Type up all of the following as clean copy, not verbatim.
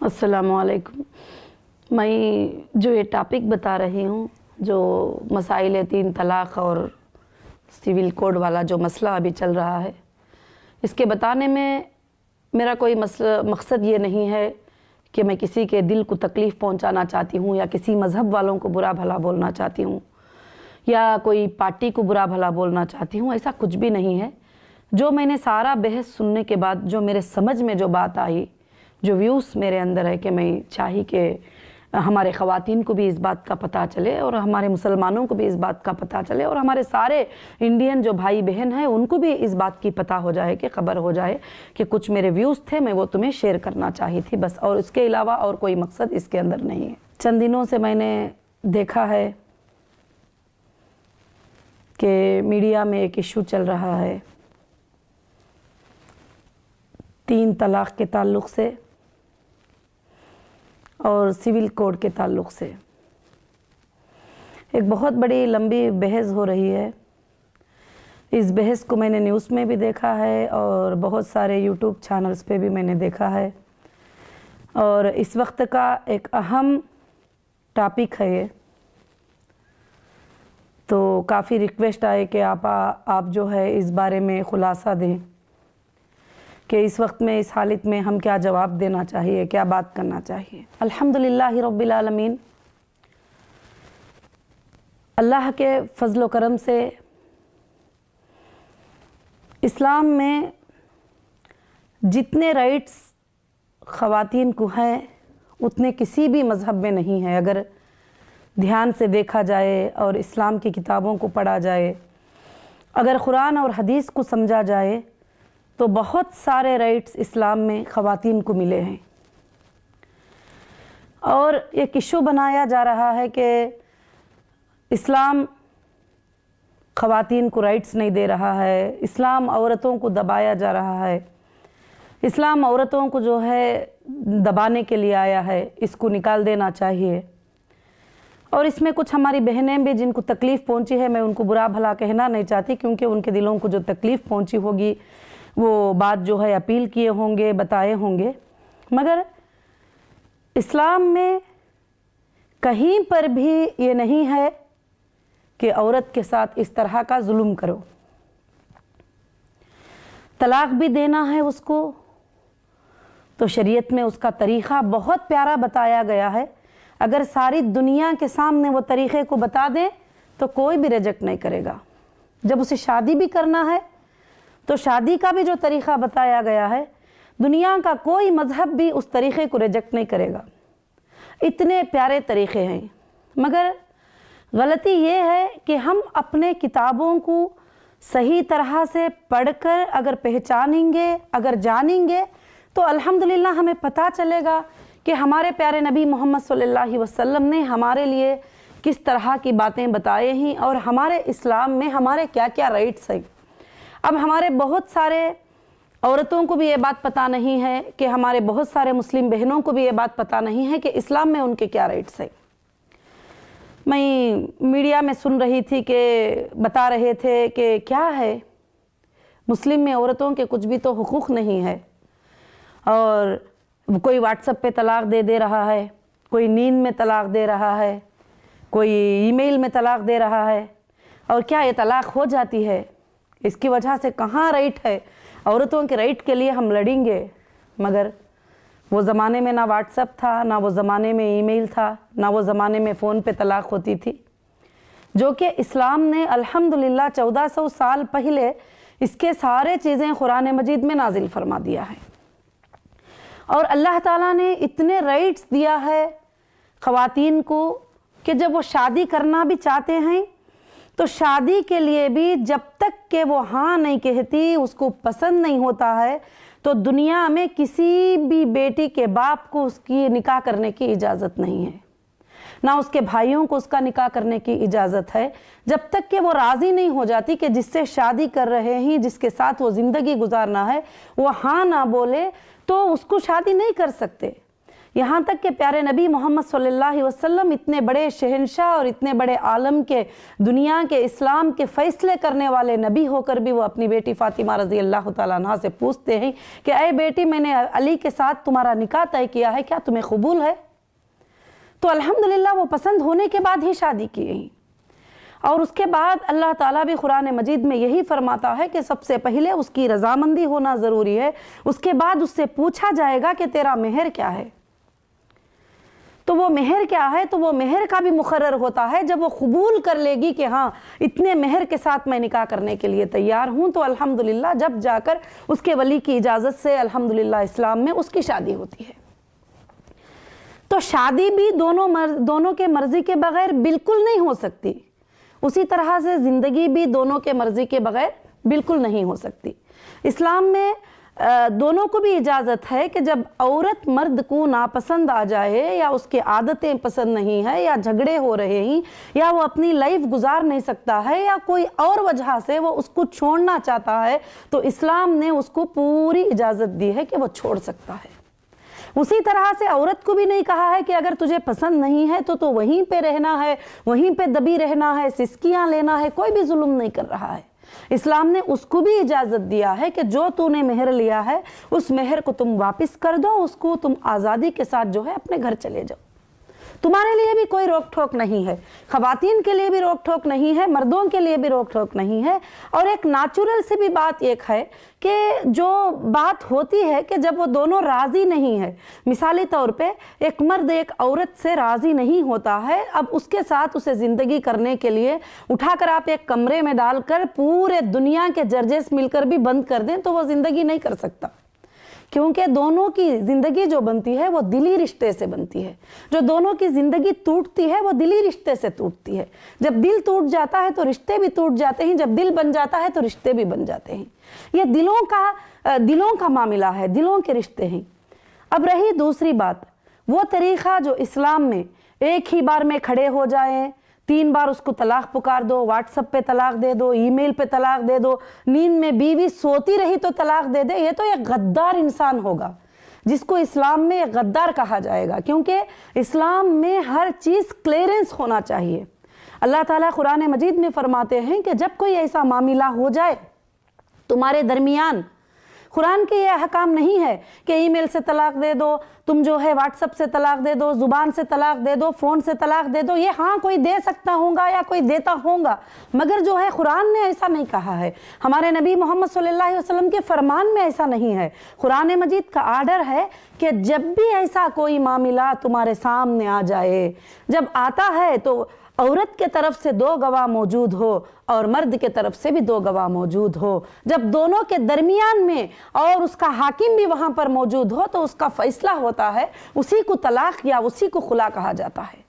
अस्सलामुअलैकुम। मैं जो ये टॉपिक बता रही हूँ, जो मसाइल तीन तलाक़ और सिविल कोड वाला जो मसला अभी चल रहा है, इसके बताने में मेरा कोई मकसद ये नहीं है कि मैं किसी के दिल को तकलीफ़ पहुँचाना चाहती हूँ या किसी मज़हब वालों को बुरा भला बोलना चाहती हूँ या कोई पार्टी को बुरा भला बोलना चाहती हूँ। ऐसा कुछ भी नहीं है। जो मैंने सारा बहस सुनने के बाद जो मेरे समझ में जो बात आई, जो व्यूज़ मेरे अंदर है कि मैं चाही कि हमारे ख़वातीन को भी इस बात का पता चले और हमारे मुसलमानों को भी इस बात का पता चले और हमारे सारे इंडियन जो भाई बहन हैं उनको भी इस बात की पता हो जाए कि ख़बर हो जाए कि कुछ मेरे व्यूज़ थे, मैं वो तुम्हें शेयर करना चाही थी बस। और इसके अलावा और कोई मकसद इसके अंदर नहीं है। चंद दिनों से मैंने देखा है कि मीडिया में एक इशू चल रहा है तीन तलाक़ के ताल्लुक़ से और सिविल कोड के ताल्लुक़ से। एक बहुत बड़ी लंबी बहस हो रही है। इस बहस को मैंने न्यूज़ में भी देखा है और बहुत सारे यूट्यूब चैनल्स पे भी मैंने देखा है और इस वक्त का एक अहम टॉपिक है ये। तो काफ़ी रिक्वेस्ट आए कि आप जो है इस बारे में ख़ुलासा दें कि इस वक्त में इस हालत में हम क्या जवाब देना चाहिए, क्या बात करना चाहिए। अल्हम्दुलिल्लाह रब्बिल आलमीन, अल्लाह के फ़ज़ल व करम से इस्लाम में जितने राइट्स ख़वातीन को हैं उतने किसी भी मज़हब में नहीं है। अगर ध्यान से देखा जाए और इस्लाम की किताबों को पढ़ा जाए, अगर कुरान और हदीस को समझा जाए तो बहुत सारे राइट्स इस्लाम में ख़वातीन को मिले हैं। और एक इशू बनाया जा रहा है कि इस्लाम ख़वातीन को राइट्स नहीं दे रहा है, इस्लाम औरतों को दबाया जा रहा है, इस्लाम औरतों को जो है दबाने के लिए आया है, इसको निकाल देना चाहिए। और इसमें कुछ हमारी बहनें भी जिनको तकलीफ़ पहुंची है, मैं उनको बुरा भला कहना नहीं चाहती क्योंकि उनके दिलों को जो तकलीफ़ पहुंची होगी वो बात जो है अपील किए होंगे, बताए होंगे। मगर इस्लाम में कहीं पर भी ये नहीं है कि औरत के साथ इस तरह का जुल्म करो। तलाक भी देना है उसको तो शरीयत में उसका तरीक़ा बहुत प्यारा बताया गया है। अगर सारी दुनिया के सामने वो तरीक़े को बता दें तो कोई भी रिजेक्ट नहीं करेगा। जब उसे शादी भी करना है तो शादी का भी जो तरीक़ा बताया गया है, दुनिया का कोई मज़हब भी उस तरीक़े को रिजेक्ट नहीं करेगा। इतने प्यारे तरीक़े हैं। मगर गलती ये है कि हम अपने किताबों को सही तरह से पढ़कर अगर पहचानेंगे, अगर जानेंगे तो अल्हम्दुलिल्लाह हमें पता चलेगा कि हमारे प्यारे नबी मोहम्मद सल्लल्लाहु अलैहि वसल्लम ने हमारे लिए किस तरह की बातें बताए हैं और हमारे इस्लाम में हमारे क्या क्या राइट्स हैं। अब हमारे बहुत सारे औरतों को भी ये बात पता नहीं है कि हमारे बहुत सारे मुस्लिम बहनों को भी ये बात पता नहीं है कि इस्लाम में उनके क्या राइट्स हैं। मैं मीडिया में सुन रही थी कि बता रहे थे कि क्या है, मुस्लिम में औरतों के कुछ भी तो हुकूक नहीं है और कोई व्हाट्सएप पे तलाक़ दे रहा है, कोई नींद में तलाक़ दे रहा है, कोई ईमेल में तलाक़ दे रहा है। और क्या ये तलाक़ हो जाती है? इसकी वजह से कहाँ राइट है? औरतों के राइट के लिए हम लड़ेंगे। मगर वो ज़माने में ना व्हाट्सएप था, ना वो ज़माने में ईमेल था, ना वो ज़माने में फ़ोन पे तलाक़ होती थी, जो कि इस्लाम ने अल्हम्दुलिल्लाह 1400 साल पहले इसके सारे चीज़ें कुरान मजीद में नाजिल फरमा दिया है। और अल्लाह ताला ने इतने राइट्स दिया है ख़वातीन को कि जब वो शादी करना भी चाहते हैं तो शादी के लिए भी जब तक कि वो हाँ नहीं कहती, उसको पसंद नहीं होता है, तो दुनिया में किसी भी बेटी के बाप को उसकी निकाह करने की इजाज़त नहीं है, ना उसके भाइयों को उसका निकाह करने की इजाज़त है, जब तक कि वो राज़ी नहीं हो जाती कि जिससे शादी कर रहे हैं, जिसके साथ वो ज़िंदगी गुजारना है, वो हाँ ना बोले तो उसको शादी नहीं कर सकते। यहाँ तक कि प्यारे नबी मोहम्मद सल्लल्लाहु अलैहि वसल्लम इतने बड़े शहंशाह और इतने बड़े आलम के, दुनिया के, इस्लाम के फैसले करने वाले नबी होकर भी वो अपनी बेटी फातिमा रज़ी अल्लाह ताला अन्हा से पूछते हैं कि ऐ बेटी, मैंने अली के साथ तुम्हारा निकाह तय किया है, क्या तुम्हें कबूल है? तो अल्हम्दुलिल्लाह वो पसंद होने के बाद ही शादी की है। और उसके बाद अल्लाह ताला भी कुरान मजीद में यही फरमाता है कि सबसे पहले उसकी रज़ामंदी होना ज़रूरी है, उसके बाद उससे पूछा जाएगा कि तेरा मेहर क्या है। तो वो मेहर क्या है, तो वो मेहर का भी मुकर्रर होता है जब वो कबूल कर लेगी कि हाँ इतने मेहर के साथ मैं निकाह करने के लिए तैयार हूँ, तो अल्हम्दुलिल्लाह जब जाकर उसके वली की इजाज़त से अल्हम्दुलिल्लाह इस्लाम में उसकी शादी होती है। तो शादी भी दोनों के मर्ज़ी के बगैर बिल्कुल नहीं हो सकती, उसी तरह से ज़िंदगी भी दोनों के मर्ज़ी के बगैर बिल्कुल नहीं हो सकती। इस्लाम में दोनों को भी इजाज़त है कि जब औरत मर्द को नापसंद आ जाए, या उसके आदतें पसंद नहीं है, या झगड़े हो रहे हैं, या वो अपनी लाइफ गुजार नहीं सकता है, या कोई और वजह से वो उसको छोड़ना चाहता है, तो इस्लाम ने उसको पूरी इजाज़त दी है कि वो छोड़ सकता है। उसी तरह से औरत को भी नहीं कहा है कि अगर तुझे पसंद नहीं है तो वहीं पे रहना है, वहीं पे दबी रहना है, सिस्कियां लेना है, कोई भी जुल्म नहीं कर रहा है। इस्लाम ने उसको भी इजाज़त दिया है कि जो तूने मेहर लिया है उस मेहर को तुम वापस कर दो, उसको तुम आज़ादी के साथ जो है अपने घर चले जाओ। तुम्हारे लिए भी कोई रोक ठोक नहीं है, ख़वातीन के लिए भी रोक ठोक नहीं है, मर्दों के लिए भी रोक ठोक नहीं है। और एक नेचुरल से भी बात एक है कि जो बात होती है कि जब वो दोनों राज़ी नहीं है, मिसाली तौर पे एक मर्द एक औरत से राज़ी नहीं होता है, अब उसके साथ उसे ज़िंदगी करने के लिए उठाकर आप एक कमरे में डालकर पूरे दुनिया के जजेस मिलकर भी बंद कर दें तो वो ज़िंदगी नहीं कर सकता, क्योंकि दोनों की ज़िंदगी जो बनती है वो दिली रिश्ते से बनती है। जो दोनों की ज़िंदगी टूटती है वो दिली रिश्ते से टूटती है। जब दिल टूट जाता है तो रिश्ते भी टूट जाते हैं, जब दिल बन जाता है तो रिश्ते भी बन जाते हैं। ये दिलों का मामला है, दिलों के रिश्ते हैं। अब रही दूसरी बात, वो तरीक़ा जो इस्लाम में एक ही बार में खड़े हो जाएं, 3 बार उसको तलाक पुकार दो, व्हाट्सएप पे तलाक दे दो, ईमेल पे तलाक दे दो, नींद में बीवी सोती रही तो तलाक दे दे, ये तो एक गद्दार इंसान होगा जिसको इस्लाम में एक गद्दार कहा जाएगा। क्योंकि इस्लाम में हर चीज़ क्लियरेंस होना चाहिए। अल्लाह ताला कुरान मजीद में फरमाते हैं कि जब कोई ऐसा मामला हो जाए तुम्हारे दरमियान, कुरान के ये अहकाम नहीं है कि ईमेल से तलाक दे दो, तुम जो है व्हाट्सएप से तलाक दे दो, ज़ुबान से तलाक दे दो, फ़ोन से तलाक दे दो। ये हाँ कोई दे सकता होगा या कोई देता होगा, मगर जो है कुरान ने ऐसा नहीं कहा है। हमारे नबी मोहम्मद सल्लल्लाहु अलैहि वसल्लम के फरमान में ऐसा नहीं है। कुरान मजीद का आर्डर है कि जब भी ऐसा कोई मामला तुम्हारे सामने आ जाए, जब आता है तो औरत के तरफ से 2 गवाह मौजूद हो और मर्द के तरफ से भी 2 गवाह मौजूद हो। जब दोनों के दरमियान में और उसका हाकिम भी वहां पर मौजूद हो तो उसका फैसला होता है, उसी को तलाक या उसी को खुला कहा जाता है।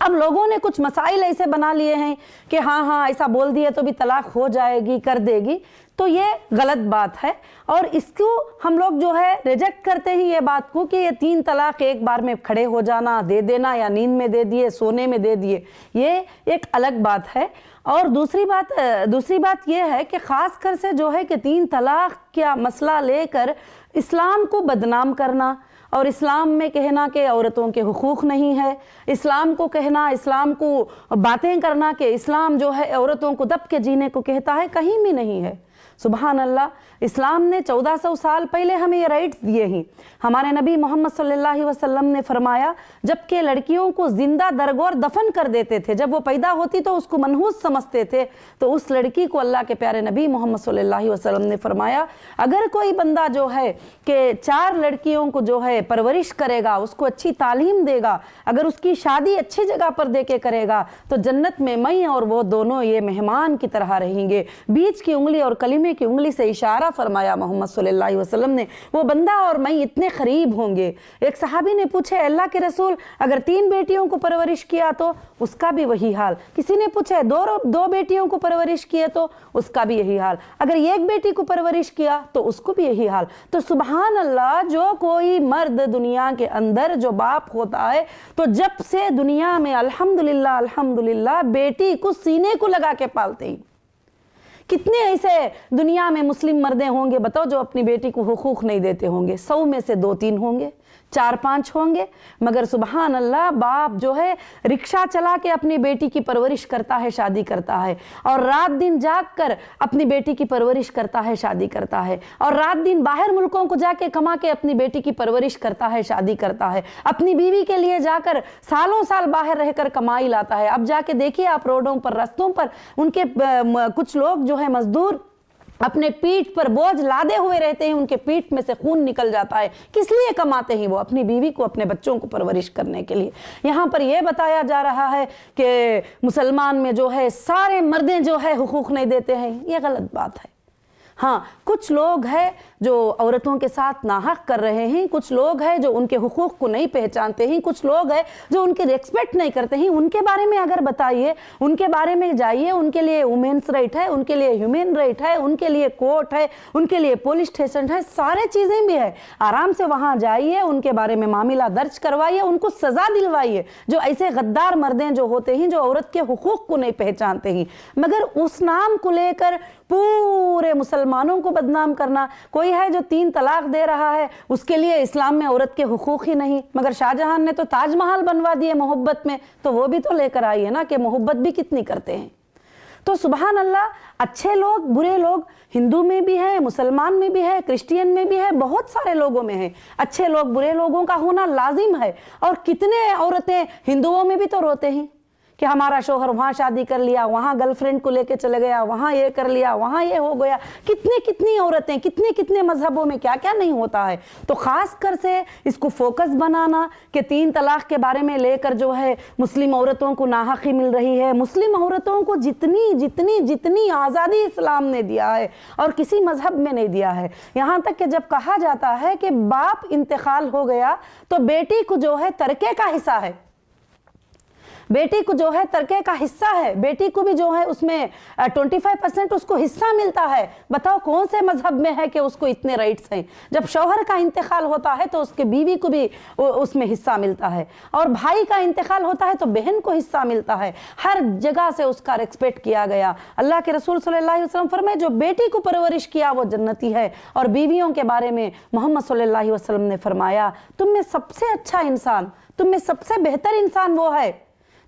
अब लोगों ने कुछ मसाइल ऐसे बना लिए हैं कि हाँ ऐसा बोल दिए तो भी तलाक हो जाएगी, कर देगी, तो ये गलत बात है। और इसको हम लोग जो है रिजेक्ट करते हैं ये बात को कि ये 3 तलाक एक बार में खड़े हो जाना, दे देना, या नींद में दे दिए, सोने में दे दिए, ये एक अलग बात है। और दूसरी बात ये है कि ख़ास कर से जो है कि 3 तलाक का मसला लेकर इस्लाम को बदनाम करना और इस्लाम में कहना कि औरतों के हुकूक नहीं है, इस्लाम को कहना, इस्लाम को बातें करना कि इस्लाम जो है औरतों को दब के जीने को कहता है, कहीं भी नहीं है। सुभान अल्लाह, इस्लाम ने 1400 साल पहले हमें ये राइट्स दिए हैं। हमारे नबी मोहम्मद सल्लल्लाहु अलैहि वसल्लम ने फरमाया, जबकि लड़कियों को जिंदा दरगोर दफन कर देते थे, जब वो पैदा होती तो उसको मनहूस समझते थे, तो उस लड़की को अल्लाह के प्यारे नबी मोहम्मद सल्लल्लाहु अलैहि वसल्लम ने फरमाया, अगर कोई बंदा जो है कि 4 लड़कियों को जो है परवरिश करेगा, उसको अच्छी तालीम देगा, अगर उसकी शादी अच्छी जगह पर दे के करेगा, तो जन्नत में मैं और वो दोनों ये मेहमान की तरह रहेंगे। बीच की उंगली और कलीमे की उंगली से इशारा फरमाया मोहम्मद सल्लल्लाहु अलैहि वसल्लम ने, वो बंदा और मैं इतने करीब होंगे। एक सहाबी ने पूछे, अल्लाह के रसूल, अगर 3 बेटियों को परवरिश किया तो उसका भी वही हाल। किसी ने पूछा 2 बेटियों को परवरिश किया तो उसका भी यही हाल। अगर 1 बेटी को परवरिश किया तो उसको भी यही हाल। तो सुभान अल्लाह, जो कोई मर्द दुनिया के अंदर जो बाप होता है, तो जब से दुनिया में अल्हम्दुलिल्लाह अल्हम्दुलिल्लाह बेटी को सीने को लगा के पालते हैं। कितने ऐसे दुनिया में मुस्लिम मर्दे होंगे बताओ जो अपनी बेटी को हुकूक नहीं देते होंगे? 100 में से 2-3 होंगे, 4-5 होंगे, मगर सुबहान अल्लाह बाप जो है रिक्शा चला के अपनी बेटी की परवरिश करता है, शादी करता है, और रात दिन जाग कर अपनी बेटी की परवरिश करता है, शादी करता है, और रात दिन बाहर मुल्कों को जाके कमा के अपनी बेटी की परवरिश करता है, शादी करता है, अपनी बीवी के लिए जाकर सालों साल बाहर रहकर कमाई लाता है। अब जाके देखिए आप रोडों पर, रास्तों पर उनके कुछ लोग जो है मजदूर अपने पीठ पर बोझ लादे हुए रहते हैं, उनके पीठ में से खून निकल जाता है। किस लिए कमाते हैं वो? अपनी बीवी को, अपने बच्चों को परवरिश करने के लिए। यहाँ पर यह बताया जा रहा है कि मुसलमान में जो है सारे मर्दें जो है हुकूक नहीं देते हैं, ये गलत बात है। हाँ, कुछ लोग हैं जो औरतों के साथ नाहक कर रहे हैं, कुछ लोग हैं जो उनके हुकूक को नहीं पहचानते हैं, कुछ लोग हैं जो उनकी रिस्पेक्ट नहीं करते हैं। उनके बारे में अगर बताइए, उनके बारे में जाइए, उनके लिए वुमेन्स राइट है, उनके लिए ह्यूमन राइट है, उनके लिए कोर्ट है, उनके लिए पुलिस स्टेशन है, सारे चीज़ें भी है। आराम से वहाँ जाइए, उनके बारे में मामला दर्ज करवाइए, उनको सज़ा दिलवाइए। जो ऐसे गद्दार मर्दें जो होते हैं, जो औरत के हुकूक को नहीं पहचानते हैं, मगर उस नाम को लेकर पूरे मुसलमानों को बदनाम करना। कोई है जो 3 तलाक दे रहा है, उसके लिए इस्लाम में औरत के हुकूक ही नहीं, मगर शाहजहां ने तो ताजमहल बनवा दिए मोहब्बत में, तो वो भी तो लेकर आई है ना कि मोहब्बत भी कितनी करते हैं। तो सुबहान अल्लाह, अच्छे लोग बुरे लोग हिंदू में भी है, मुसलमान में भी है, क्रिश्चियन में भी है, बहुत सारे लोगों में है। अच्छे लोग बुरे लोगों का होना लाजिम है। और कितने औरतें हिंदुओं में भी तो रोते हैं कि हमारा शोहर वहाँ शादी कर लिया, वहाँ गर्लफ्रेंड को लेके चले गया, वहाँ ये कर लिया, वहाँ ये हो गया। कितनी औरतें, कितने मजहबों में क्या क्या नहीं होता है। तो ख़ास कर से इसको फोकस बनाना कि 3 तलाक के बारे में लेकर जो है मुस्लिम औरतों को नाहक़ी मिल रही है। मुस्लिम औरतों को जितनी आज़ादी इस्लाम ने दिया है और किसी मजहब में नहीं दिया है। यहाँ तक कि जब कहा जाता है कि बाप इंतकाल हो गया तो बेटी को जो है तरके का हिस्सा है, बेटी को जो है तरके का हिस्सा है, बेटी को भी जो है उसमें 25% उसको हिस्सा मिलता है। बताओ कौन से मजहब में है कि उसको इतने राइट्स हैं। जब शौहर का इंतकाल होता है तो उसके बीवी को भी उसमें हिस्सा मिलता है, और भाई का इंतकाल होता है तो बहन को हिस्सा मिलता है। हर जगह से उसका रिस्पेक्ट किया गया। अल्लाह के रसूल सल्लल्लाहु अलैहि वसल्लम फरमाए, जो बेटी को परवरिश किया वो जन्नती है। और बीवियों के बारे में मोहम्मद सल्लल्लाहु अलैहि वसल्लम ने फरमाया, तुम में सबसे अच्छा इंसान, तुम में सबसे बेहतर इंसान वो है,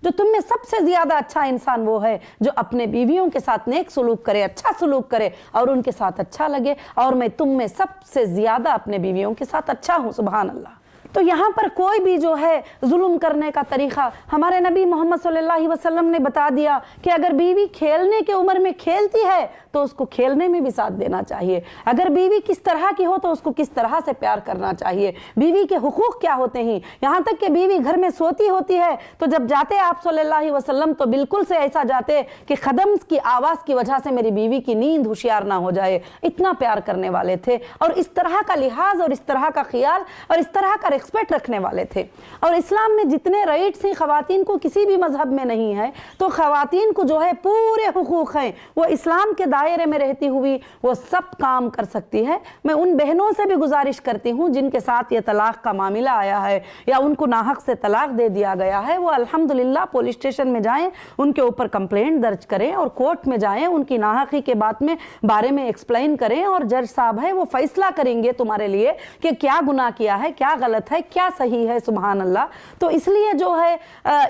जो तुम में सबसे ज्यादा अच्छा इंसान वो है जो अपने बीवियों के साथ नेक सलूक करे, अच्छा सलूक करे और उनके साथ अच्छा लगे। और मैं तुम में सबसे ज्यादा अपने बीवियों के साथ अच्छा हूँ। सुभान अल्लाह। तो यहाँ पर कोई भी जो है जुल्म करने का तरीक़ा हमारे नबी मोहम्मद सल्लल्लाहु अलैहि वसल्लम ने बता दिया कि अगर बीवी खेलने की उम्र में खेलती है तो उसको खेलने में भी साथ देना चाहिए। अगर बीवी किस तरह की हो तो उसको किस तरह से प्यार करना चाहिए। बीवी के हुकूक क्या होते हैं, यहाँ तक कि बीवी घर में सोती होती है तो जब जाते आप सल्लल्लाहु अलैहि वसल्लम तो बिल्कुल से ऐसा जाते कि कदम की आवाज़ की वजह से मेरी बीवी की नींद होशियार ना हो जाए। इतना प्यार करने वाले थे और इस तरह का लिहाज और इस तरह का ख्याल और इस तरह का रिस्पेक्ट रखने वाले थे। और इस्लाम में जितने राइट्स हैं ख़वातीन को किसी भी मजहब में नहीं है, तो ख़वातीन को जो है पूरे हुकूक हैं। वो इस्लाम के दायरे में रहती हुई वो सब काम कर सकती है। मैं उन बहनों से भी गुजारिश करती हूँ जिनके साथ ये तलाक का मामला आया है या उनको नाहक से तलाक दे दिया गया है, वो अल्हम्दुलिल्लाह पुलिस स्टेशन में जाएं, उनके ऊपर कंप्लेंट दर्ज करें और कोर्ट में जाएं, उनकी नाहकी के बारे में एक्सप्लेन करें और जज साहब है वो फैसला करेंगे तुम्हारे लिए कि क्या गुनाह किया है, क्या गलत है, क्या सही है। सुभान अल्लाह। तो इसलिए जो है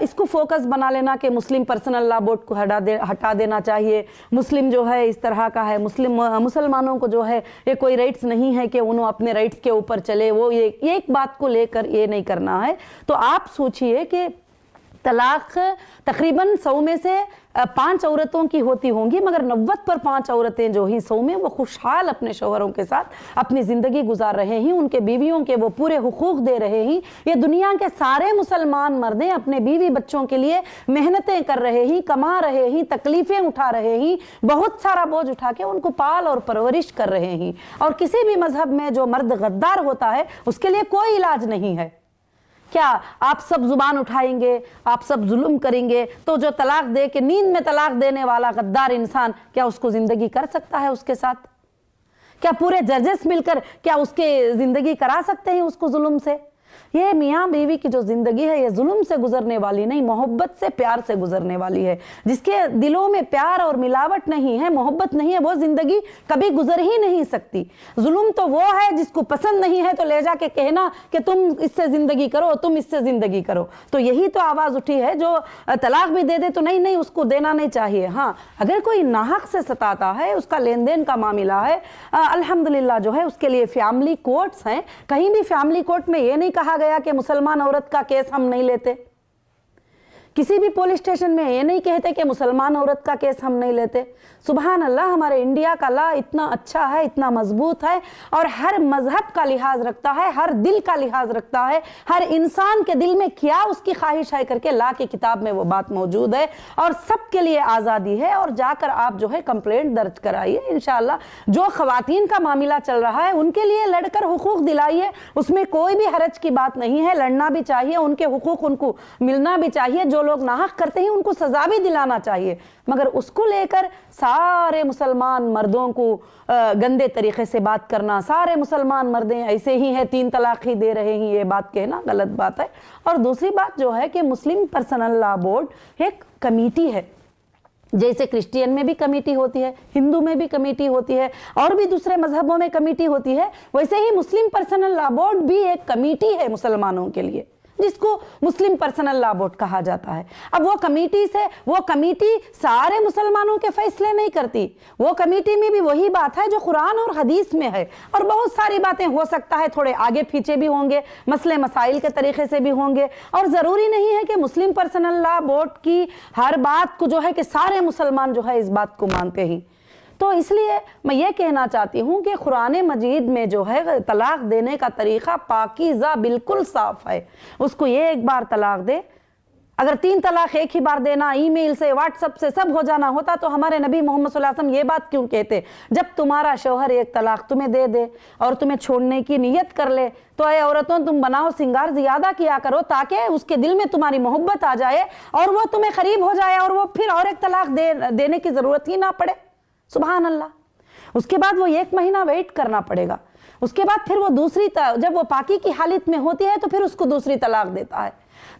इसको फोकस बना लेना कि मुस्लिम पर्सनल लॉ बोर्ड को हटा देना चाहिए, मुस्लिम जो है इस तरह का है, मुसलमानों को जो है ये कोई राइट्स नहीं है कि उन्होंने अपने राइट्स के ऊपर चले, वो ये एक बात को लेकर ये नहीं करना है। तो आप सोचिए कि तलाक तकरीबन 100 में से 5 औरतों की होती होंगी, मगर 90 पर 5 औरतें जो ही 100 में वो खुशहाल अपने शौहरों के साथ अपनी ज़िंदगी गुजार रहे हैं, उनके बीवियों के वो पूरे हुकूक दे रहे हैं। ये दुनिया के सारे मुसलमान मर्दें अपने बीवी बच्चों के लिए मेहनतें कर रहे हैं, कमा रहे हैं, तकलीफ़ें उठा रहे हैं, बहुत सारा बोझ उठा के उनको पाल और परवरिश कर रहे हैं। और किसी भी मजहब में जो मर्द गद्दार होता है उसके लिए कोई इलाज नहीं है। क्या आप सब जुबान उठाएंगे, आप सब जुल्म करेंगे तो जो तलाक दे के नींद में तलाक देने वाला गद्दार इंसान क्या उसको जिंदगी कर सकता है उसके साथ? क्या पूरे जजेस मिलकर क्या उसके जिंदगी करा सकते हैं उसको जुल्म से? ये मियाँ बीवी की जो ज़िंदगी है ये जुल्म से गुजरने वाली नहीं, मोहब्बत से प्यार से गुजरने वाली है। जिसके दिलों में प्यार और मिलावट नहीं है, मोहब्बत नहीं है, वो ज़िंदगी कभी गुजर ही नहीं सकती। जुल्म तो वो है जिसको पसंद नहीं है तो ले जाके कहना कि तुम इससे ज़िंदगी करो, तुम इससे ज़िंदगी करो। तो यही तो आवाज़ उठी है। जो तलाक भी दे दे तो नहीं नहीं, उसको देना नहीं चाहिए। हाँ, अगर कोई नाहक से सताता है, उसका लेन देन का मामला है, अल्हम्दुलिल्लाह जो है उसके लिए फैमिली कोर्ट्स हैं। कहीं भी फैमिली कोर्ट में ये नहीं कहा गया कि मुसलमान औरत का केस हम नहीं लेते। किसी भी पुलिस स्टेशन में ये नहीं कहते कि मुसलमान औरत का केस हम नहीं लेते। सुबहान अल्लाह, हमारे इंडिया का लॉ इतना अच्छा है, इतना मजबूत है और हर मजहब का लिहाज रखता है, हर दिल का लिहाज रखता है, हर इंसान के दिल में क्या उसकी ख्वाहिश है करके लॉ की किताब में वो बात मौजूद है और सबके लिए आज़ादी है। और जाकर आप जो है कंप्लेंट दर्ज कराइए इंशाअल्लाह। जो खवातीन का मामला चल रहा है उनके लिए लड़कर हुकूक दिलाइए, उसमें कोई भी हरज की बात नहीं है। लड़ना भी चाहिए, उनके हुकूक उनको मिलना भी चाहिए। जो लोग नाहक करते हैं उनको सजा भी दिलाना चाहिए, मगर उसको लेकर सारे मुसलमान मर्दों को गंदे तरीके से बात करना, सारे मुसलमान मर्दें ऐसे ही हैं, 3 तलाक ही दे रहे हैं, ये बात कहना गलत बात है। और दूसरी बात जो है कि मुस्लिम पर्सनल लॉ बोर्ड एक कमेटी है। जैसे क्रिश्चियन में भी कमेटी होती है, हिंदू में भी कमेटी होती है और भी दूसरे मजहबों में कमेटी होती है, वैसे ही मुस्लिम पर्सनल लॉ बोर्ड भी एक कमेटी है मुसलमानों के लिए, जिसको मुस्लिम पर्सनल लॉ बोर्ड कहा जाता है। अब वो कमेटी सारे मुसलमानों के फैसले नहीं करती। वो कमेटी में भी वही बात है जो कुरान और हदीस में है, और बहुत सारी बातें हो सकता है थोड़े आगे पीछे भी होंगे, मसले मसाइल के तरीके से भी होंगे। और ज़रूरी नहीं है कि मुस्लिम पर्सनल लॉ बोर्ड की हर बात को जो है कि सारे मुसलमान जो है इस बात को मानते ही। तो इसलिए मैं ये कहना चाहती हूँ कि कुरान मजीद में जो है तलाक देने का तरीक़ा पाकीज़ा बिल्कुल साफ़ है। उसको ये एक बार तलाक दे, अगर 3 तलाक एक ही बार देना, ईमेल से व्हाट्सएप से सब हो जाना होता तो हमारे नबी मोहम्मद सल्लल्लाहु अलैहि वसल्लम ये बात क्यों कहते, जब तुम्हारा शौहर एक तलाक तुम्हें दे दे और तुम्हें छोड़ने की नीयत कर ले तो ऐ औरतों तुम बनाओ सिंगार ज़्यादा किया करो ताकि उसके दिल में तुम्हारी मोहब्बत आ जाए और वो तुम्हें करीब हो जाए और वो फिर और एक तलाक देने की ज़रूरत ही ना पड़े। सुभान अल्लाह। उसके बाद वो 1 महीना वेट करना पड़ेगा, उसके बाद फिर वो जब वो पाकी की हालत में होती है तो फिर उसको दूसरी तलाक देता है।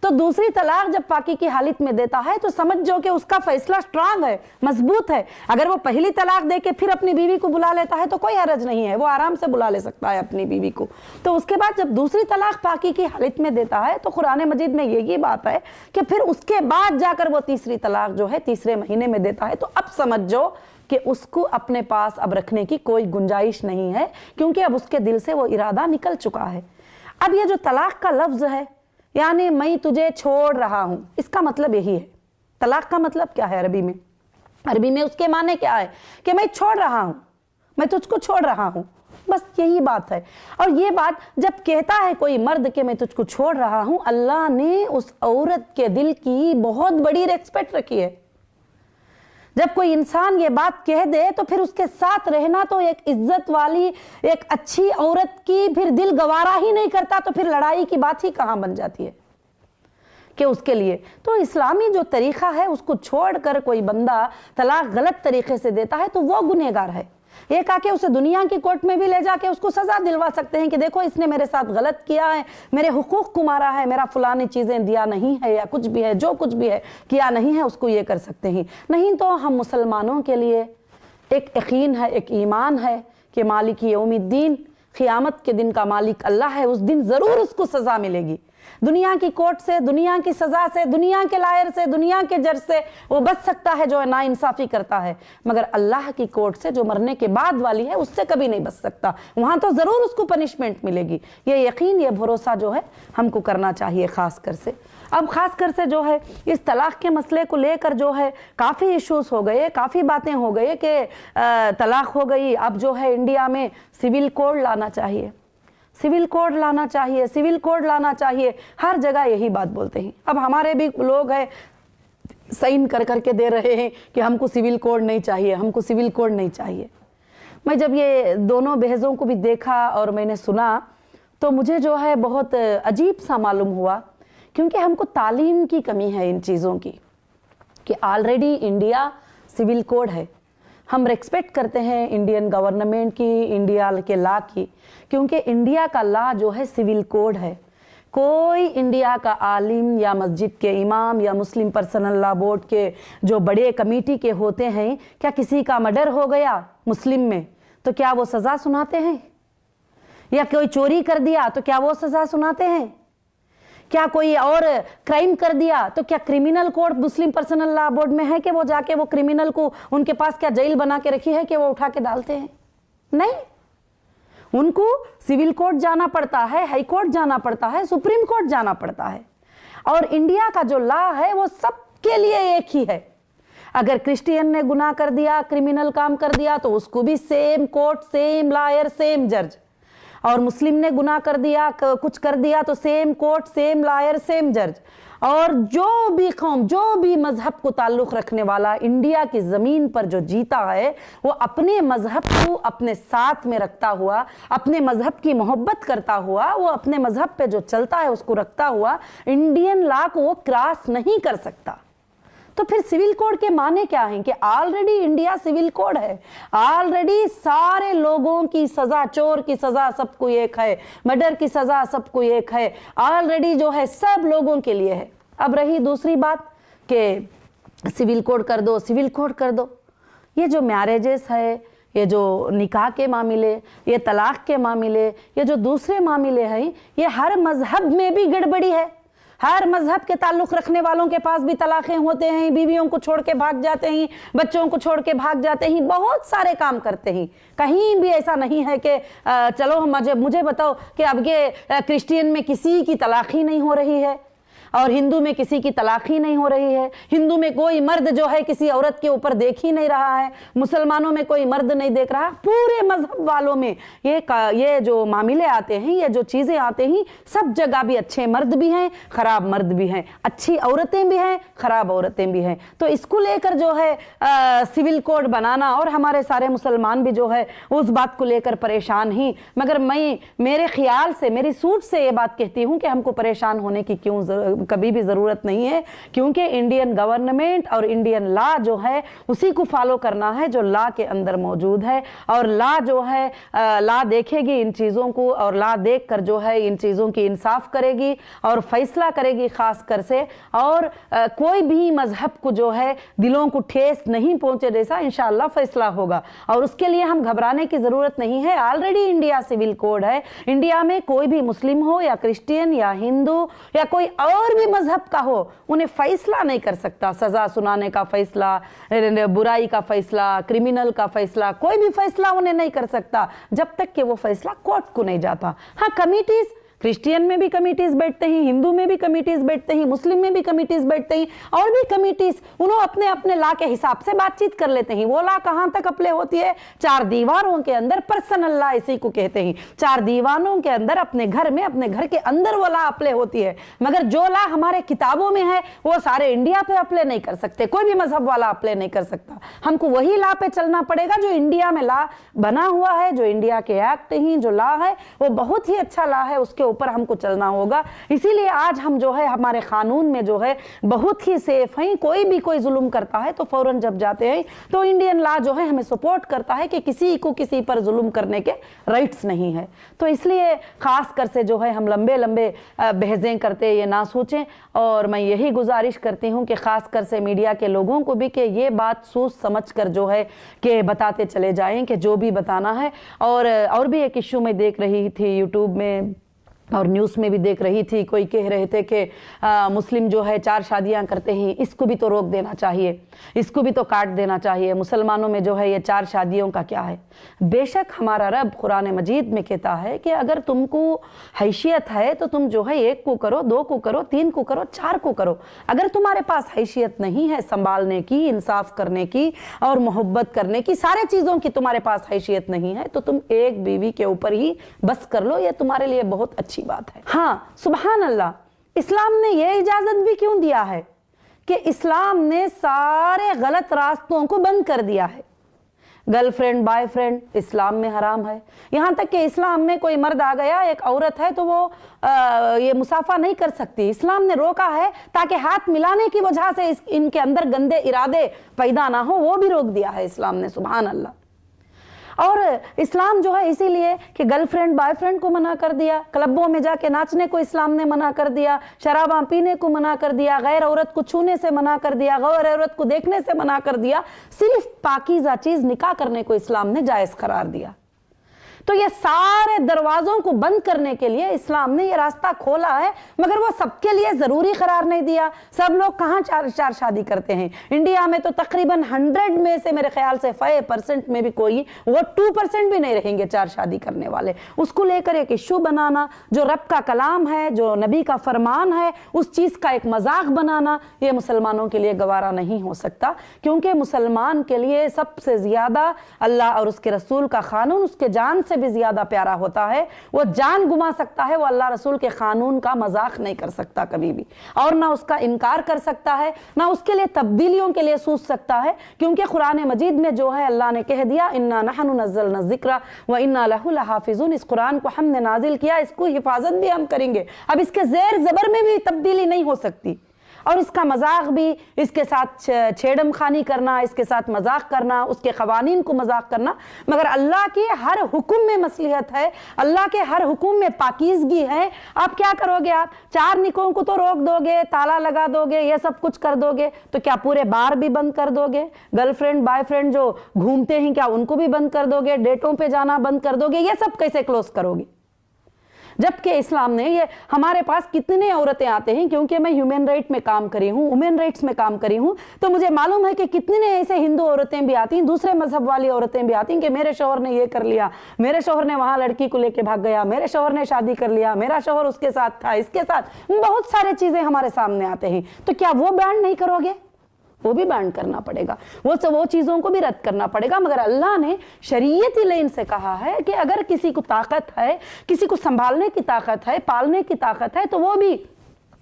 तो दूसरी तलाक जब पाकी की हालत में देता है तो समझ जो कि उसका फैसला स्ट्रांग है, मजबूत है। अगर वो पहली तलाक दे के फिर अपनी बीवी को बुला लेता है तो कोई हरज नहीं है, वो आराम से बुला ले सकता है अपनी बीवी को। तो उसके बाद जब दूसरी तलाक पाकी की हालत में देता है तो कुरान मजीद में यही बात है कि फिर उसके बाद जाकर वो तीसरी तलाक जो है तीसरे महीने में देता है। तो अब समझ जो कि उसको अपने पास अब रखने की कोई गुंजाइश नहीं है, क्योंकि अब उसके दिल से वो इरादा निकल चुका है। अब ये जो तलाक का लफ्ज़ है, यानी मैं तुझे छोड़ रहा हूँ, इसका मतलब यही है। तलाक का मतलब क्या है अरबी में? अरबी में उसके माने क्या है कि मैं छोड़ रहा हूँ, मैं तुझको छोड़ रहा हूँ, बस यही बात है। और ये बात जब कहता है कोई मर्द कि मैं तुझको छोड़ रहा हूँ, अल्लाह ने उस औरत के दिल की बहुत बड़ी रिस्पेक्ट रखी है। जब कोई इंसान ये बात कह दे तो फिर उसके साथ रहना तो एक इज्जत वाली, एक अच्छी औरत की फिर दिल गवारा ही नहीं करता, तो फिर लड़ाई की बात ही कहाँ बन जाती है कि उसके लिए। तो इस्लामी जो तरीक़ा है उसको छोड़कर कोई बंदा तलाक गलत तरीके से देता है तो वो गुनहगार है। एक आके उसे दुनिया की कोर्ट में भी ले जाके उसको सजा दिलवा सकते हैं कि देखो इसने मेरे साथ गलत किया है, मेरे हुकूक को मारा है, मेरा फलानी चीज़ें दिया नहीं है या कुछ भी है, जो कुछ भी है किया नहीं है, उसको ये कर सकते हैं। नहीं तो हम मुसलमानों के लिए एक यकीन है, एक ईमान है कि मालिक यौमिद्दीन, क़ियामत के दिन का मालिक अल्लाह है, उस दिन ज़रूर उसको सज़ा मिलेगी। दुनिया की कोर्ट से, दुनिया की सज़ा से, दुनिया के लायर से, दुनिया के जज से वो बच सकता है जो नाइंसाफ़ी करता है, मगर अल्लाह की कोर्ट से जो मरने के बाद वाली है उससे कभी नहीं बच सकता। वहाँ तो ज़रूर उसको पनिशमेंट मिलेगी। ये यकीन, ये भरोसा जो है हमको करना चाहिए ख़ास कर से। अब ख़ास कर से जो है इस तलाक़ के मसले को लेकर जो है काफ़ी इश्यूज़ हो गए, काफ़ी बातें हो गई कि तलाक़ हो गई, अब जो है इंडिया में सिविल कोड लाना चाहिए, सिविल कोड लाना चाहिए, सिविल कोड लाना चाहिए, हर जगह यही बात बोलते हैं। अब हमारे भी लोग हैं साइन कर करके दे रहे हैं कि हमको सिविल कोड नहीं चाहिए, हमको सिविल कोड नहीं चाहिए। मैं जब ये दोनों बहसों को भी देखा और मैंने सुना तो मुझे जो है बहुत अजीब सा मालूम हुआ, क्योंकि हमको तालीम की कमी है इन चीज़ों की कि ऑलरेडी इंडिया सिविल कोड है। हम रेस्पेक्ट करते हैं इंडियन गवर्नमेंट की, इंडिया के लॉ की, क्योंकि इंडिया का लॉ जो है सिविल कोड है। कोई इंडिया का आलिम या मस्जिद के इमाम या मुस्लिम पर्सनल लॉ बोर्ड के जो बड़े कमेटी के होते हैं, क्या किसी का मर्डर हो गया मुस्लिम में तो क्या वो सज़ा सुनाते हैं? या कोई चोरी कर दिया तो क्या वो सज़ा सुनाते हैं? क्या कोई और क्राइम कर दिया तो क्या क्रिमिनल कोड मुस्लिम पर्सनल लॉ बोर्ड में है कि वो जाके वो क्रिमिनल को उनके पास क्या जेल बना के रखी है कि वो उठा के डालते हैं? नहीं, उनको सिविल कोर्ट जाना पड़ता है, हाई कोर्ट जाना पड़ता है, सुप्रीम कोर्ट जाना पड़ता है। और इंडिया का जो लॉ है वो सबके लिए एक ही है। अगर क्रिश्चियन ने गुनाह कर दिया, क्रिमिनल काम कर दिया तो उसको भी same court, same lawyer, same जज। और मुस्लिम ने गुनाह कर दिया, कुछ कर दिया तो same court, same lawyer, same जज। और जो भी कौम, जो भी मजहब को ताल्लुक रखने वाला इंडिया की ज़मीन पर जो जीता है, वो अपने मजहब को अपने साथ में रखता हुआ, अपने मजहब की मोहब्बत करता हुआ, वो अपने मजहब पे जो चलता है उसको रखता हुआ इंडियन लॉ को वो क्रॉस नहीं कर सकता। तो फिर सिविल कोड के माने क्या हैं कि ऑलरेडी इंडिया सिविल कोड है, ऑलरेडी सारे लोगों की सजा, चोर की सजा सबको एक है, मर्डर की सजा सबको एक है, ऑलरेडी जो है सब लोगों के लिए है। अब रही दूसरी बात कि सिविल कोड कर दो, सिविल कोड कर दो। ये जो मैरिजेस है, ये जो निकाह के मामले, ये तलाक के मामले, ये जो दूसरे मामले हैं, ये हर मजहब में भी गड़बड़ी है। हर मजहब के ताल्लुक रखने वालों के पास भी तलाक़ें होते हैं, बीवियों को छोड़ के भाग जाते हैं, बच्चों को छोड़ के भाग जाते हैं, बहुत सारे काम करते हैं। कहीं भी ऐसा नहीं है कि चलो मुझे बताओ कि अब ये क्रिश्चियन में किसी की तलाक़ ही नहीं हो रही है और हिंदू में किसी की तलाक़ ही नहीं हो रही है, हिंदू में कोई मर्द जो है किसी औरत के ऊपर देख ही नहीं रहा है, मुसलमानों में कोई मर्द नहीं देख रहा। पूरे मजहब वालों में ये जो मामले आते हैं, ये जो चीज़ें आते हैं, सब जगह भी अच्छे मर्द भी हैं, ख़राब मर्द भी हैं, अच्छी औरतें भी हैं, ख़राब औरतें भी हैं। तो इसको लेकर जो है सिविल कोड बनाना, और हमारे सारे मुसलमान भी जो है उस बात को लेकर परेशान ही। मगर मैं मेरे ख्याल से, मेरी सूझ से ये बात कहती हूँ कि हमको परेशान होने की कभी भी ज़रूरत नहीं है, क्योंकि इंडियन गवर्नमेंट और इंडियन लॉ जो है उसी को फॉलो करना है जो लॉ के अंदर मौजूद है। और लॉ जो है लॉ देखेगी इन चीज़ों को, और लॉ देख कर जो है इन चीज़ों की इंसाफ करेगी और फैसला करेगी ख़ास कर से। और कोई भी मजहब को जो है दिलों को ठेस नहीं पहुँचे जैसा इंशाअल्लाह फैसला होगा। और उसके लिए हम घबराने की ज़रूरत नहीं है। ऑलरेडी इंडिया सिविल कोड है। इंडिया में कोई भी मुस्लिम हो या क्रिश्चियन या हिंदू या कोई और भी मजहब का हो, उन्हें फैसला नहीं कर सकता। सजा सुनाने का फैसला, बुराई का फैसला, क्रिमिनल का फैसला, कोई भी फैसला उन्हें नहीं कर सकता जब तक कि वो फैसला कोर्ट को नहीं जाता। हाँ, कमिटीज, क्रिश्चियन में भी कमिटीज बैठते हैं, हिंदू में भी कमिटीज बैठते हैं, मुस्लिम में भी कमिटीज बैठते हैं, और भी कमिटीज उन्होंने अपने अपने लॉ के हिसाब से बातचीत कर लेते हैं। वो लॉ कहाँ तक अप्लाई होती है? चार दीवारों के अंदर, पर्सनल लॉ इसी को कहते हैं। चार दीवारों के अंदर अपने घर में, अपने घर के अंदर वो लॉ अप्लाई होती है। मगर जो लॉ हमारे किताबों में है वो सारे इंडिया पे अप्लाई नहीं कर सकते, कोई भी मजहब वाला अप्लाई नहीं कर सकता। हमको वही लॉ पे चलना पड़ेगा जो इंडिया में लॉ बना हुआ है, जो इंडिया के एक्ट ही जो लॉ है वो बहुत ही अच्छा लॉ है, उसके ऊपर हमको चलना होगा। इसीलिए आज हम जो है हमारे कानून में जो है बहुत ही सेफ हैं। कोई भी कोई जुल्म करता है तो फौरन जब जाते हैं तो इंडियन लॉ जो है हमें सपोर्ट करता है कि किसी को किसी पर जुल्म करने के राइट्स नहीं है। तो इसलिए खास कर से जो है हम लंबे लंबे बहसें करते ये ना सोचें। और मैं यही गुजारिश करती हूँ कि खास कर से मीडिया के लोगों को भी कि ये बात सोच समझ कर जो है कि बताते चले जाएं कि जो भी बताना है। और भी एक इश्यू में देख रही थी यूट्यूब में और न्यूज़ में भी देख रही थी, कोई कह रहे थे कि मुस्लिम जो है 4 शादियां करते हैं, इसको भी तो रोक देना चाहिए, इसको भी तो काट देना चाहिए। मुसलमानों में जो है ये 4 शादियों का क्या है? बेशक हमारा रब कुरान मजीद में कहता है कि अगर तुमको हैसियत है तो तुम जो है 1 को करो, 2 को करो, 3 को करो, 4 को करो। अगर तुम्हारे पास हैसियत नहीं है संभालने की, इंसाफ करने की और मोहब्बत करने की, सारे चीज़ों की तुम्हारे पास हैसियत नहीं है, तो तुम एक बीवी के ऊपर ही बस कर लो, ये तुम्हारे लिए बहुत अच्छी बात है। हाँ, सुभान अल्लाह, इस्लाम ने यह इजाजत भी क्यों दिया है कि इस्लाम ने सारे गलत रास्तों को बंद कर दिया है। गर्लफ्रेंड बॉयफ्रेंड इस्लाम में हराम है। यहाँ तक कि इस्लाम में कोई मर्द आ गया, एक औरत है, तो वो ये मुसाफा नहीं कर सकती। इस्लाम ने रोका है ताकि हाथ मिलाने की वजह से इनके अंदर गंदे इरादे पैदा ना हो, वो भी रोक दिया है इस्लाम ने। सुभान अल्लाह। और इस्लाम जो है इसीलिए कि गर्लफ्रेंड बॉयफ्रेंड को मना कर दिया, क्लबों में जाके नाचने को इस्लाम ने मना कर दिया, शराबा पीने को मना कर दिया, गैर औरत को छूने से मना कर दिया, गैर औरत को देखने से मना कर दिया, सिर्फ पाकीज़ा चीज निकाह करने को इस्लाम ने जायज़ करार दिया। तो ये सारे दरवाजों को बंद करने के लिए इस्लाम ने ये रास्ता खोला है, मगर वो सबके लिए ज़रूरी करार नहीं दिया। सब लोग कहाँ चार शादी करते हैं? इंडिया में तो तकरीबन 100 में से मेरे ख्याल से 5% में भी कोई, वो 2% भी नहीं रहेंगे चार शादी करने वाले। उसको लेकर एक इशू बनाना, जो रब का कलाम है, जो नबी का फरमान है, उस चीज़ का एक मजाक बनाना, ये मुसलमानों के लिए गवारा नहीं हो सकता, क्योंकि मुसलमान के लिए सबसे ज़्यादा अल्लाह और उसके रसूल का कानून उसके जान से भी ज्यादा प्यारा होता है। वो जान गुमा सकता है, वो अल्लाह रसूल के कानून का मजाक नहीं कर सकता कभी भी, और ना उसका इनकार कर सकता है, ना उसके लिए तब्दीलियों के लिए सोच सकता है, क्योंकि कुरान मजीद में जो है अल्लाह ने कह दिया, इन्ना नहनु नज़्ज़लना ज़िक्रा व इन्ना लहु लहाफ़िज़ून, इस कुरान को हमने नाजिल किया, इसको हिफाजत भी हम करेंगे। अब इसके ज़ेर ज़बर में भी तब्दीली नहीं हो सकती, और इसका मजाक भी, इसके साथ छेड़म खानी करना, इसके साथ मजाक करना, उसके क़वानीन को मजाक करना, मगर अल्लाह के हर हुक्म में मसलिहत है, अल्लाह के हर हुक्म में पाकीज़गी है। आप क्या करोगे? आप 4 निकों को तो रोक दोगे, ताला लगा दोगे, ये सब कुछ कर दोगे, तो क्या पूरे बार भी बंद कर दोगे? गर्लफ्रेंड बॉयफ्रेंड जो घूमते हैं क्या उनको भी बंद कर दोगे? डेटों पे जाना बंद कर दोगे? ये सब कैसे क्लोज करोगे? जबकि इस्लाम ने ये, हमारे पास कितने औरतें आते हैं, क्योंकि मैं ह्यूमन राइट में काम करी हूँ, वुमेन राइट्स में काम करी हूँ, तो मुझे मालूम है कि कितने ऐसे हिंदू औरतें भी आती हैं, दूसरे मजहब वाली औरतें भी आती हैं कि मेरे शौहर ने ये कर लिया, मेरे शौहर ने वहाँ लड़की को लेके भाग गया, मेरे शौहर ने शादी कर लिया, मेरा शौहर उसके साथ था, इसके साथ, बहुत सारे चीज़ें हमारे सामने आते हैं। तो क्या वो बैन नहीं करोगे? वो भी बैन करना पड़ेगा, वो चीज़ों को भी रद्द करना पड़ेगा। मगर अल्लाह ने शरीयती लाइन से कहा है कि अगर किसी को ताकत है, किसी को संभालने की ताकत है, पालने की ताकत है, तो वो भी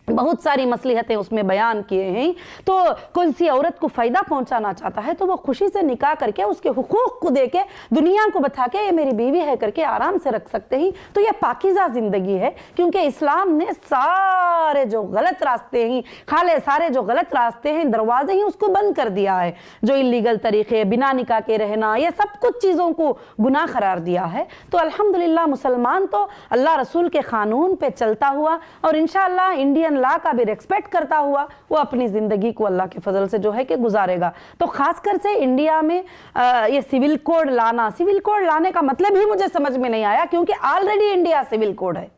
बहुत सारी मसलिहतें उसमें बयान किए हैं। तो कोई सी औरत को फ़ायदा पहुंचाना चाहता है तो वो खुशी से निकाह करके उसके हुकूक को दे के दुनिया को बता के ये मेरी बीवी है करके आराम से रख सकते हैं। तो ये पाकीज़ा ज़िंदगी है, क्योंकि इस्लाम ने सारे जो गलत रास्ते हैं, सारे जो गलत रास्ते हैं, दरवाजे ही उसको बंद कर दिया है। जो इलीगल तरीके, बिना निकाह के रहना, ये सब कुछ चीज़ों को गुनाह करार दिया है। तो अल्हम्दुलिल्लाह मुसलमान तो अल्लाह रसूल के कानून पे चलता हुआ और इंशाअल्लाह इंडियन ला का भी रिस्पेक्ट करता हुआ वो अपनी जिंदगी को अल्लाह के फजल से जो है कि गुजारेगा। तो खासकर से इंडिया में ये सिविल कोड लाने का मतलब ही मुझे समझ में नहीं आया, क्योंकि ऑलरेडी इंडिया सिविल कोड है।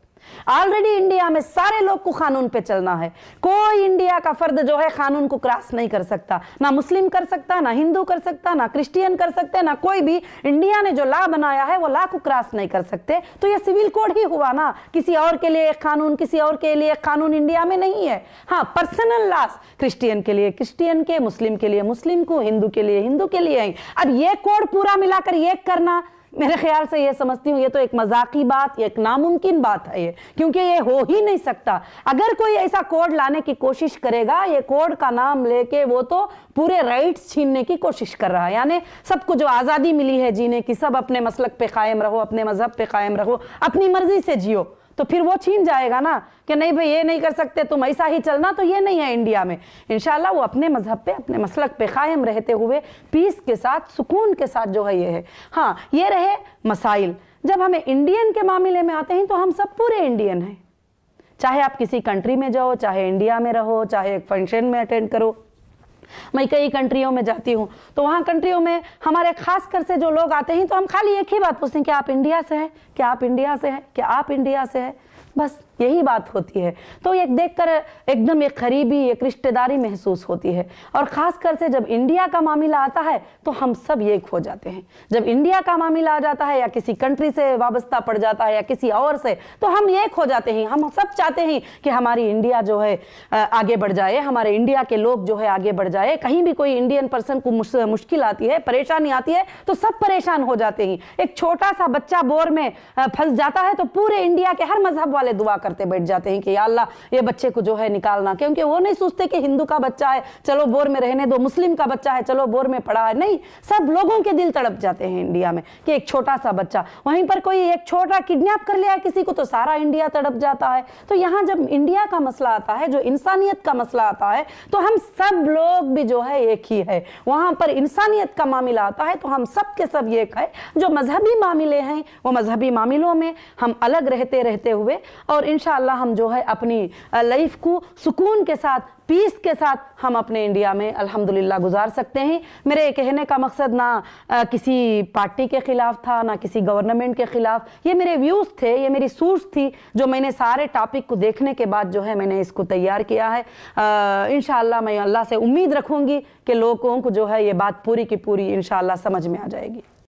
ऑलरेडी इंडिया में सारे लोग को कानून पे चलना है। कोई इंडिया का फर्द जो है कानून को क्रॉस नहीं कर सकता, ना मुस्लिम कर सकता, ना हिंदू कर सकता, ना क्रिश्चियन कर सकते, ना कोई भी। इंडिया ने जो लॉ बनाया है वो लॉ को क्रॉस नहीं कर सकते। तो ये सिविल कोड ही हुआ ना, किसी और के लिए एक कानून, किसी और के लिए एक कानून इंडिया में नहीं है। हाँ, पर्सनल लॉस क्रिश्चियन के लिए क्रिश्चियन के, मुस्लिम के लिए मुस्लिम को, हिंदू के लिए हिंदू के लिए। अब ये कोड पूरा मिलाकर ये करना, मेरे ख्याल से ये समझती हूँ ये तो एक मजाकी बात, एक नामुमकिन बात है ये, क्योंकि ये हो ही नहीं सकता। अगर कोई ऐसा कोड लाने की कोशिश करेगा, ये कोड का नाम लेके वो तो पूरे राइट्स छीनने की कोशिश कर रहा है। यानी सबको जो आज़ादी मिली है जीने की, सब अपने मसलक पे कायम रहो, अपने मजहब पे कायम रहो, अपनी मर्जी से जियो, तो फिर वो छीन जाएगा ना कि नहीं भाई ये नहीं कर सकते, तुम ऐसा ही चलना। तो ये नहीं है इंडिया में। इंशाल्लाह वो अपने मजहब पे, अपने मसलक पे कायम रहते हुए पीस के साथ, सुकून के साथ जो है ये है। हाँ, ये रहे मसाइल। जब हमें इंडियन के मामले में आते हैं तो हम सब पूरे इंडियन हैं। चाहे आप किसी कंट्री में जाओ, चाहे इंडिया में रहो, चाहे एक फंक्शन में अटेंड करो। मैं कई कंट्रियों में जाती हूँ तो वहाँ कंट्रियों में हमारे खास कर से जो लोग आते हैं तो हम खाली एक ही बात पूछते हैं, क्या आप इंडिया से हैं, क्या आप इंडिया से हैं, क्या आप इंडिया से हैं, बस यही बात होती है। तो ये देखकर एकदम एक करीबी, एक रिश्तेदारी महसूस होती है। और ख़ास कर से जब इंडिया का मामला आता है तो हम सब एक हो जाते हैं। जब इंडिया का मामला आ जाता है या किसी कंट्री से वाबस्ता पड़ जाता है या किसी और से, तो हम एक हो जाते हैं। हम सब चाहते हैं कि हमारी इंडिया जो है आगे बढ़ जाए, हमारे इंडिया के लोग जो है आगे बढ़ जाए। कहीं भी कोई इंडियन पर्सन को मुश्किल आती है, परेशानी आती है, तो सब परेशान हो जाते हैं। एक छोटा सा बच्चा बोर में फंस जाता है तो पूरे इंडिया के हर मजहब वाले दुआ करते बैठ जाते हैं कि या अल्लाह ये बच्चे को जो है निकालना, क्योंकि वो नहीं सोचते कि हिंदू का बच्चा है चलो बोर में रहने दो, मुस्लिम का बच्चा है चलो बोर में पड़ा है। नहीं, सब लोगों के दिल तड़प जाते हैं इंडिया में कि एक छोटा सा बच्चा, वहीं पर कोई एक छोटा किडनैप कर लिया किसी को तो सारा इंडिया तड़प जाता है। तो यहाँ जब इंडिया का मसला आता है, जो इंसानियत का मसला आता है, तो हम सब लोग भी जो है एक ही है। वहां पर इंसानियत का मामला आता है तो हम सब के सब एक है। जो मजहबी मामले हैं वो मजहबी मामलों में हम अलग रहते हुए और इंशाअल्लाह हम जो है अपनी लाइफ को सुकून के साथ, पीस के साथ हम अपने इंडिया में अल्हम्दुलिल्लाह गुजार सकते हैं। मेरे कहने का मकसद ना किसी पार्टी के खिलाफ था, ना किसी गवर्नमेंट के खिलाफ, ये मेरे व्यूज़ थे, ये मेरी सोच थी जो मैंने सारे टॉपिक को देखने के बाद जो है मैंने इसको तैयार किया है। इंशाअल्लाह मैं अल्लाह से उम्मीद रखूँगी कि लोगों को जो है ये बात पूरी की पूरी इंशाअल्लाह समझ में आ जाएगी।